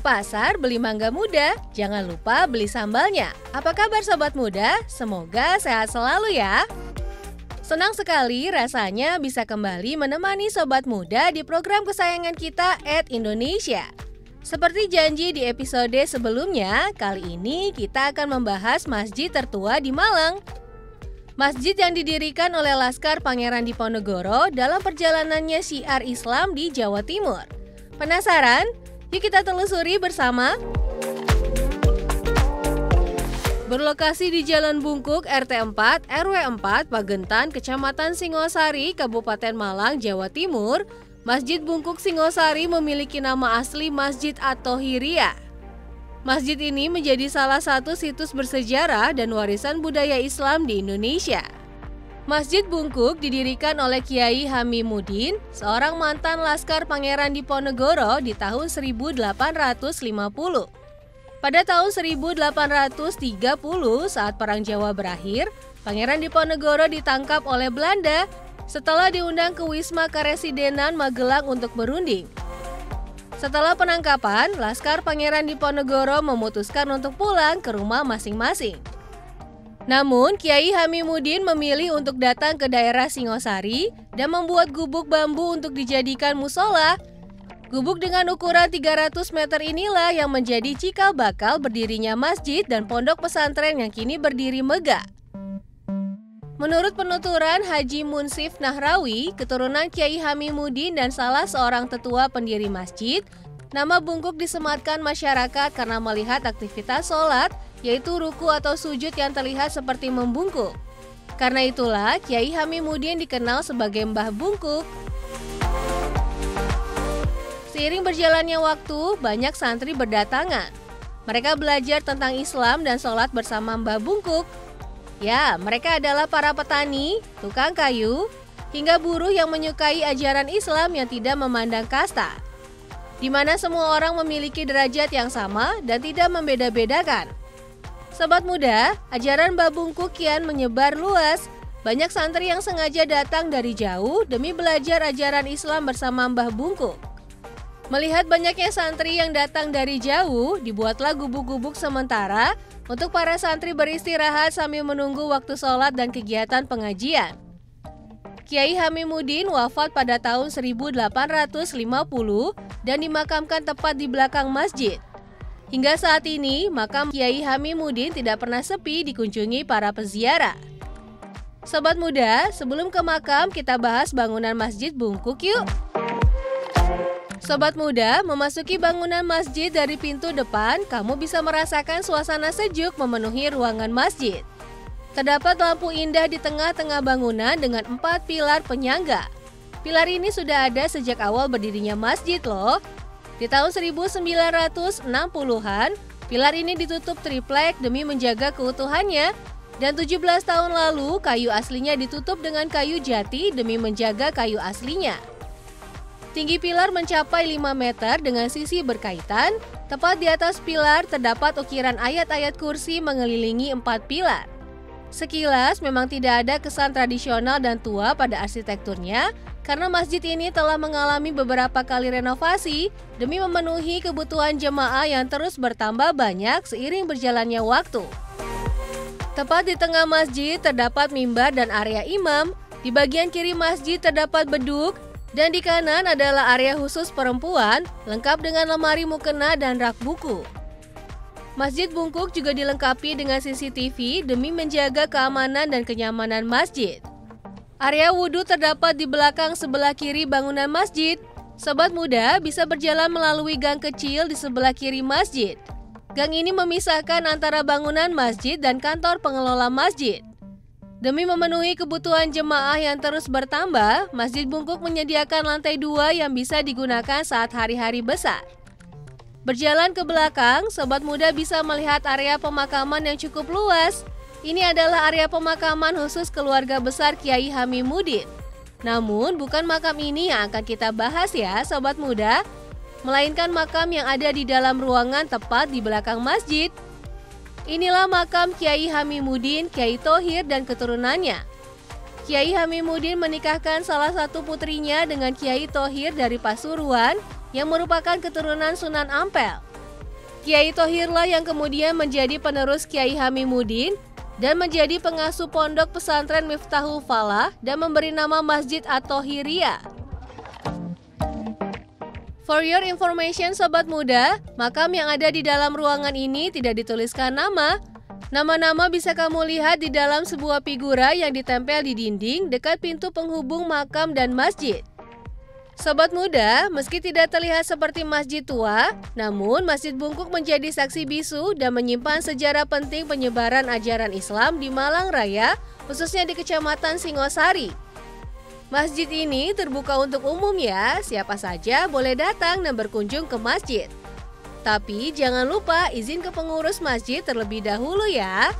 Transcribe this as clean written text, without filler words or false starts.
pasar beli mangga muda, jangan lupa beli sambalnya. Apa kabar sobat muda? Semoga sehat selalu ya. Senang sekali rasanya bisa kembali menemani sobat muda di program kesayangan kita @Indonesia. Seperti janji di episode sebelumnya, kali ini kita akan membahas masjid tertua di Malang. Masjid yang didirikan oleh Laskar Pangeran Diponegoro dalam perjalanannya syiar Islam di Jawa Timur. Penasaran? Yuk kita telusuri bersama. Berlokasi di Jalan Bungkuk RT 4 RW 4 Pagentan, Kecamatan Singosari, Kabupaten Malang, Jawa Timur, Masjid Bungkuk Singosari memiliki nama asli Masjid At-Thohiriyah. Masjid ini menjadi salah satu situs bersejarah dan warisan budaya Islam di Indonesia. Masjid Bungkuk didirikan oleh Kiai Hamimuddin, seorang mantan Laskar Pangeran Diponegoro di tahun 1850. Pada tahun 1830 saat Perang Jawa berakhir, Pangeran Diponegoro ditangkap oleh Belanda setelah diundang ke Wisma Karesidenan Magelang untuk berunding. Setelah penangkapan, Laskar Pangeran Diponegoro memutuskan untuk pulang ke rumah masing-masing. Namun, Kiai Hamimuddin memilih untuk datang ke daerah Singosari dan membuat gubuk bambu untuk dijadikan musola. Gubuk dengan ukuran 300 meter inilah yang menjadi cikal bakal berdirinya masjid dan pondok pesantren yang kini berdiri megah. Menurut penuturan Haji Munsif Nahrawi, keturunan Kiai Hamimuddin dan salah seorang tetua pendiri masjid, nama Bungkuk disematkan masyarakat karena melihat aktivitas sholat, yaitu ruku atau sujud yang terlihat seperti membungkuk. Karena itulah Kiai Hamimuddin dikenal sebagai Mbah Bungkuk. Seiring berjalannya waktu, banyak santri berdatangan. Mereka belajar tentang Islam dan sholat bersama Mbah Bungkuk. Ya, mereka adalah para petani, tukang kayu, hingga buruh yang menyukai ajaran Islam yang tidak memandang kasta, di mana semua orang memiliki derajat yang sama dan tidak membeda-bedakan. Sobat muda, ajaran Mbah Bungkuk kian menyebar luas. Banyak santri yang sengaja datang dari jauh demi belajar ajaran Islam bersama Mbah Bungkuk. Melihat banyaknya santri yang datang dari jauh, dibuatlah gubuk-gubuk sementara untuk para santri beristirahat sambil menunggu waktu sholat dan kegiatan pengajian. Kiai Hamimuddin wafat pada tahun 1850 dan dimakamkan tepat di belakang masjid. Hingga saat ini, makam Kiai Hamimuddin tidak pernah sepi dikunjungi para peziarah. Sobat muda, sebelum ke makam, kita bahas bangunan Masjid Bungkuk yuk. Sobat muda, memasuki bangunan masjid dari pintu depan, kamu bisa merasakan suasana sejuk memenuhi ruangan masjid. Terdapat lampu indah di tengah-tengah bangunan dengan 4 pilar penyangga. Pilar ini sudah ada sejak awal berdirinya masjid loh. Di tahun 1960-an, pilar ini ditutup triplek demi menjaga keutuhannya. Dan 17 tahun lalu, kayu aslinya ditutup dengan kayu jati demi menjaga kayu aslinya. Tinggi pilar mencapai 5 meter dengan sisi berkaitan. Tepat di atas pilar terdapat ukiran ayat-ayat kursi mengelilingi 4 pilar. Sekilas memang tidak ada kesan tradisional dan tua pada arsitekturnya, karena masjid ini telah mengalami beberapa kali renovasi demi memenuhi kebutuhan jemaah yang terus bertambah banyak seiring berjalannya waktu. Tepat di tengah masjid terdapat mimbar dan area imam, di bagian kiri masjid terdapat beduk, dan di kanan adalah area khusus perempuan, lengkap dengan lemari mukena dan rak buku. Masjid Bungkuk juga dilengkapi dengan CCTV demi menjaga keamanan dan kenyamanan masjid. Area wudhu terdapat di belakang sebelah kiri bangunan masjid. Sobat muda bisa berjalan melalui gang kecil di sebelah kiri masjid. Gang ini memisahkan antara bangunan masjid dan kantor pengelola masjid. Demi memenuhi kebutuhan jemaah yang terus bertambah, Masjid Bungkuk menyediakan lantai 2 yang bisa digunakan saat hari-hari besar. Berjalan ke belakang, sobat muda bisa melihat area pemakaman yang cukup luas. Ini adalah area pemakaman khusus keluarga besar Kiai Hamimuddin. Namun bukan makam ini yang akan kita bahas ya sobat muda, melainkan makam yang ada di dalam ruangan tepat di belakang masjid. Inilah makam Kiai Hamimuddin, Kiai Thohir dan keturunannya. Kiai Hamimuddin menikahkan salah satu putrinya dengan Kiai Thohir dari Pasuruan yang merupakan keturunan Sunan Ampel. Kiai Thohirlah yang kemudian menjadi penerus Kiai Hamimuddin dan menjadi pengasuh pondok pesantren Miftahul Falah dan memberi nama Masjid At-Thohiriyah. For your information Sobat Muda, makam yang ada di dalam ruangan ini tidak dituliskan nama. Nama-nama bisa kamu lihat di dalam sebuah figura yang ditempel di dinding dekat pintu penghubung makam dan masjid. Sobat Muda, meski tidak terlihat seperti masjid tua, namun Masjid Bungkuk menjadi saksi bisu dan menyimpan sejarah penting penyebaran ajaran Islam di Malang Raya, khususnya di Kecamatan Singosari. Masjid ini terbuka untuk umum ya, siapa saja boleh datang dan berkunjung ke masjid. Tapi jangan lupa izin ke pengurus masjid terlebih dahulu ya.